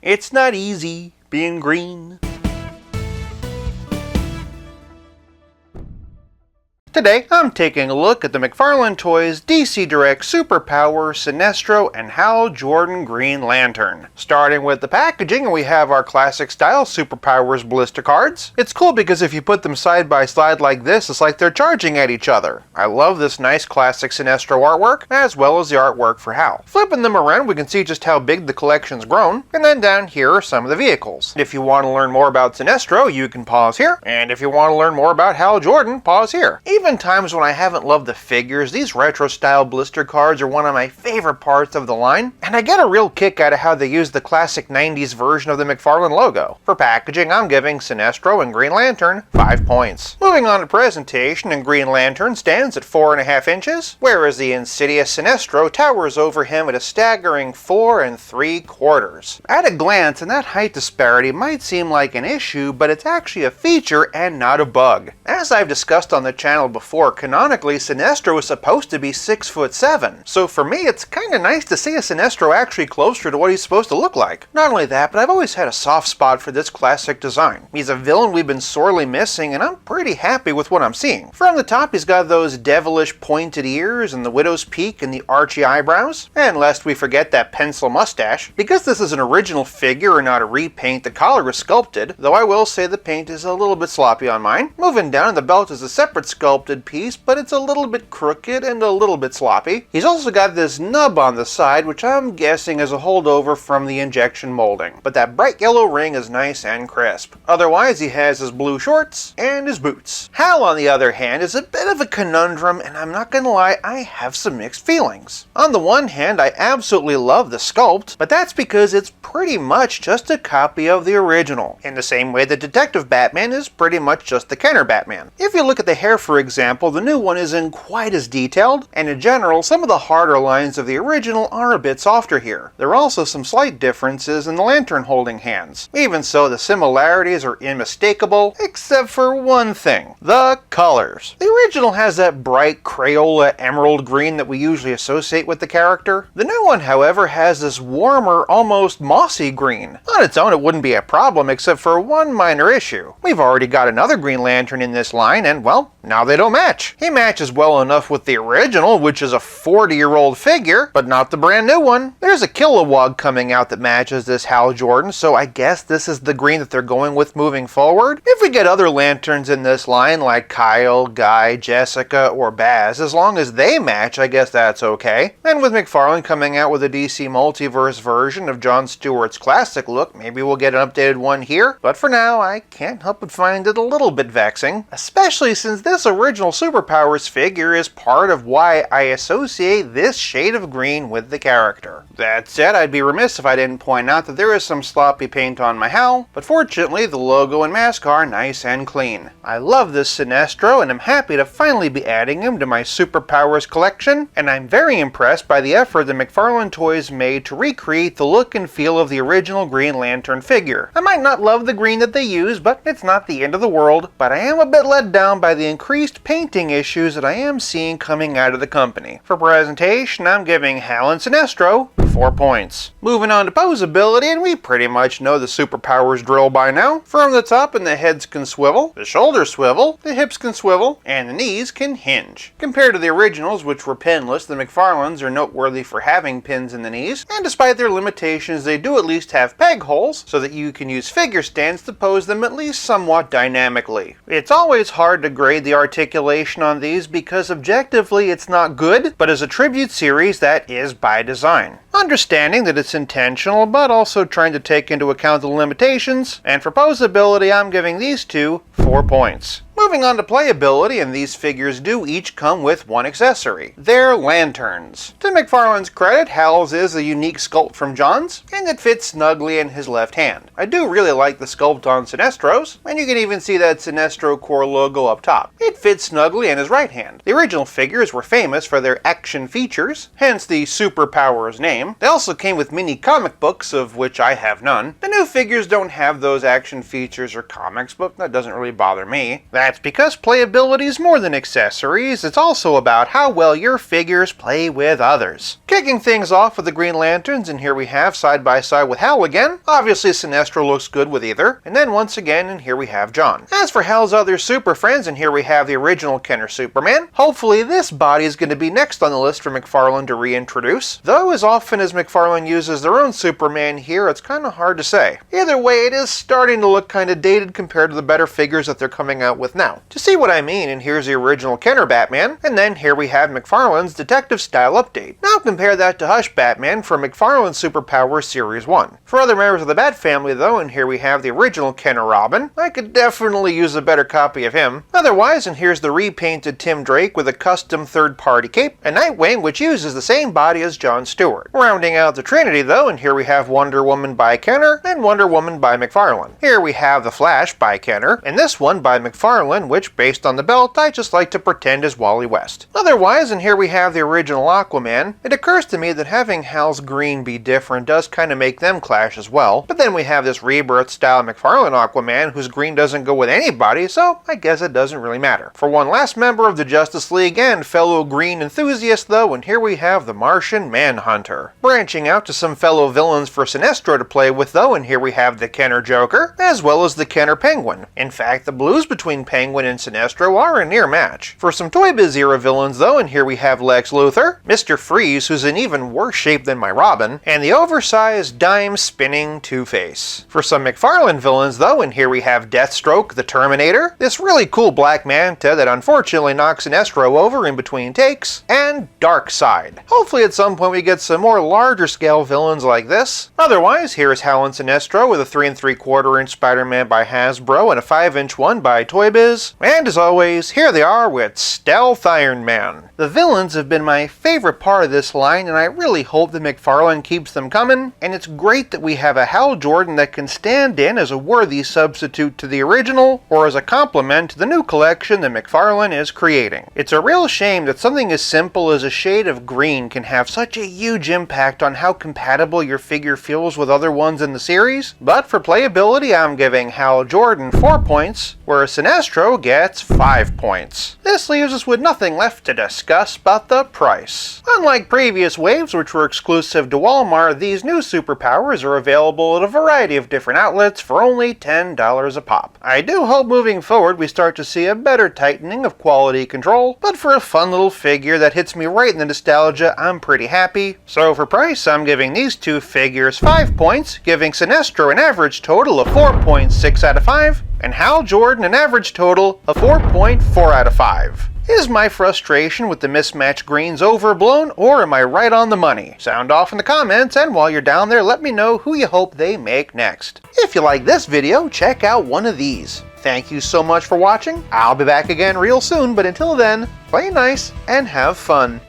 It's not easy being green. Today, I'm taking a look at the McFarlane Toys DC Direct Superpower, Sinestro, and Hal Jordan Green Lantern. Starting with the packaging, we have our classic style Superpowers blister cards. It's cool because if you put them side by side like this, it's like they're charging at each other. I love this nice classic Sinestro artwork, as well as the artwork for Hal. Flipping them around, we can see just how big the collection's grown, and then down here are some of the vehicles. If you want to learn more about Sinestro, you can pause here, and if you want to learn more about Hal Jordan, pause here. Even times when I haven't loved the figures, these retro style blister cards are one of my favorite parts of the line, and I get a real kick out of how they use the classic 90s version of the McFarlane logo. For packaging, I'm giving Sinestro and Green Lantern 5 points. Moving on to presentation, and Green Lantern stands at 4.5 inches, whereas the insidious Sinestro towers over him at a staggering 4 3/4. At a glance, and that height disparity might seem like an issue, but it's actually a feature and not a bug. As I've discussed on the channel before, canonically, Sinestro is supposed to be 6'7", so for me it's kinda nice to see a Sinestro actually closer to what he's supposed to look like. Not only that, but I've always had a soft spot for this classic design. He's a villain we've been sorely missing, and I'm pretty happy with what I'm seeing. From the top, he's got those devilish pointed ears and the widow's peak and the archy eyebrows, and lest we forget that pencil mustache. Because this is an original figure and not a repaint, the collar is sculpted, though I will say the paint is a little bit sloppy on mine. Moving down, the belt is a separate sculpted piece, but it's a little bit crooked and a little bit sloppy. He's also got this nub on the side, which I'm guessing is a holdover from the injection molding, but that bright yellow ring is nice and crisp. Otherwise, he has his blue shorts and his boots. Hal, on the other hand, is a bit of a conundrum, and I'm not gonna lie, I have some mixed feelings. On the one hand, I absolutely love the sculpt, but that's because it's pretty much just a copy of the original, in the same way that Detective Batman is pretty much just the Kenner Batman. If you look at the hair, for example, the new one isn't quite as detailed, and in general, some of the harder lines of the original are a bit softer here. There are also some slight differences in the lantern holding hands. Even so, the similarities are unmistakable, except for one thing: the colors. The original has that bright Crayola emerald green that we usually associate with the character. The new one, however, has this warmer, almost mossy green. On its own, it wouldn't be a problem, except for one minor issue. We've already got another Green Lantern in this line, and well, now they don't match. He matches well enough with the original, which is a 40-year-old figure, but not the brand new one. There's a Kilowog coming out that matches this Hal Jordan, so I guess this is the green that they're going with moving forward. If we get other lanterns in this line, like Kyle, Guy, Jessica, or Baz, as long as they match, I guess that's okay. And with McFarlane coming out with a DC Multiverse version of Jon Stewart's classic look, maybe we'll get an updated one here, but for now, I can't help but find it a little bit vexing, especially since this original Superpowers figure is part of why I associate this shade of green with the character. That said, I'd be remiss if I didn't point out that there is some sloppy paint on my Hal, but fortunately the logo and mask are nice and clean. I love this Sinestro, and I'm happy to finally be adding him to my Superpowers collection, and I'm very impressed by the effort that McFarlane Toys made to recreate the look and feel of the original Green Lantern figure. I might not love the green that they use, but it's not the end of the world, but I am a bit let down by the increased painting issues that I am seeing coming out of the company. For presentation, I'm giving Hal and Sinestro 4 points. Moving on to posability, and we pretty much know the Superpowers drill by now. From the top, and the heads can swivel, the shoulders swivel, the hips can swivel, and the knees can hinge. Compared to the originals, which were pinless, the McFarlanes are noteworthy for having pins in the knees, and despite their limitations, they do at least have peg holes, so that you can use figure stands to pose them at least somewhat dynamically. It's always hard to grade the articulation on these because objectively it's not good, but as a tribute series, that is by design. Understanding that it's intentional, but also trying to take into account the limitations, and for posability, I'm giving these two 4 points. Moving on to playability, and these figures do each come with one accessory. They're lanterns. To McFarlane's credit, Hal's is a unique sculpt from Jon's, and it fits snugly in his left hand. I do really like the sculpt on Sinestro's, and you can even see that Sinestro Corps logo up top. It fits snugly in his right hand. The original figures were famous for their action features, hence the Superpowers name. They also came with mini comic books, of which I have none. The new figures don't have those action features or comics, but that doesn't really bother me. That's because playability is more than accessories, it's also about how well your figures play with others. Kicking things off with the Green Lanterns, and here we have side by side with Hal again. Obviously Sinestro looks good with either. And then once again, and here we have John. As for Hal's other super friends, and here we have the original Kenner Superman. Hopefully this body is going to be next on the list for McFarlane to reintroduce. Though as often as McFarlane uses their own Superman here, it's kind of hard to say. Either way, it is starting to look kind of dated compared to the better figures that they're coming out with now. To see what I mean, and here's the original Kenner Batman, and then here we have McFarlane's detective style update. Now compare that to Hush Batman from McFarlane's Superpowers Series 1. For other members of the Bat family though, and here we have the original Kenner Robin. I could definitely use a better copy of him. Otherwise, and here's the repainted Tim Drake with a custom third-party cape, and Nightwing, which uses the same body as John Stewart. Rounding out the Trinity though, and here we have Wonder Woman by Kenner and Wonder Woman by McFarlane. Here we have the Flash by Kenner, and this one by McFarlane, which based on the belt I just like to pretend is Wally West. Otherwise, and here we have the original Aquaman. It occurs to me that having Hal's green be different does kind of make them clash as well, but then we have this rebirth style McFarlane Aquaman whose green doesn't go with anybody, so I guess it doesn't really matter. For one last member of the Justice League and fellow green enthusiast though, and here we have the Martian Manhunter. Branching out to some fellow villains for Sinestro to play with though, and here we have the Kenner Joker, as well as the Kenner Penguin. In fact, the blues between Penguin and Sinestro are a near match. For some Toy Biz era villains though, and here we have Lex Luthor, Mr. Freeze, who's in even worse shape than my Robin, and the oversized dime-spinning Two-Face. For some McFarlane villains though, and here we have Deathstroke, the Terminator, this really cool Black Manta that unfortunately knocks Sinestro over in between takes, and Darkseid. Hopefully at some point we get some more larger scale villains like this. Otherwise, here's Hal and Sinestro with a 3 3/4 inch Spider-Man by Hasbro and a 5-inch one by Toy Biz. And as always, here they are with Stealth Iron Man. The villains have been my favorite part of this line, and I really hope that McFarlane keeps them coming, and it's great that we have a Hal Jordan that can stand in as a worthy substitute to the original, or as a complement to the new collection that McFarlane is creating. It's a real shame that something as simple as a shade of green can have such a huge impact on how compatible your figure feels with other ones in the series, but for playability I'm giving Hal Jordan 4 points, whereas Sinestro gets 5 points. This leaves us with nothing left to discuss but the price. Unlike previous waves, which were exclusive to Walmart, these new superpowers are available at a variety of different outlets for only $10 a pop. I do hope moving forward we start to see a better tightening of quality control, but for a fun little figure that hits me right in the nostalgia, I'm pretty happy. So for price, I'm giving these two figures 5 points, giving Sinestro an average total of 4.6 out of 5, and Hal Jordan an average total of 4.4 out of 5. Is my frustration with the mismatched greens overblown, or am I right on the money? Sound off in the comments, and while you're down there, let me know who you hope they make next. If you like this video, check out one of these. Thank you so much for watching. I'll be back again real soon, but until then, play nice and have fun.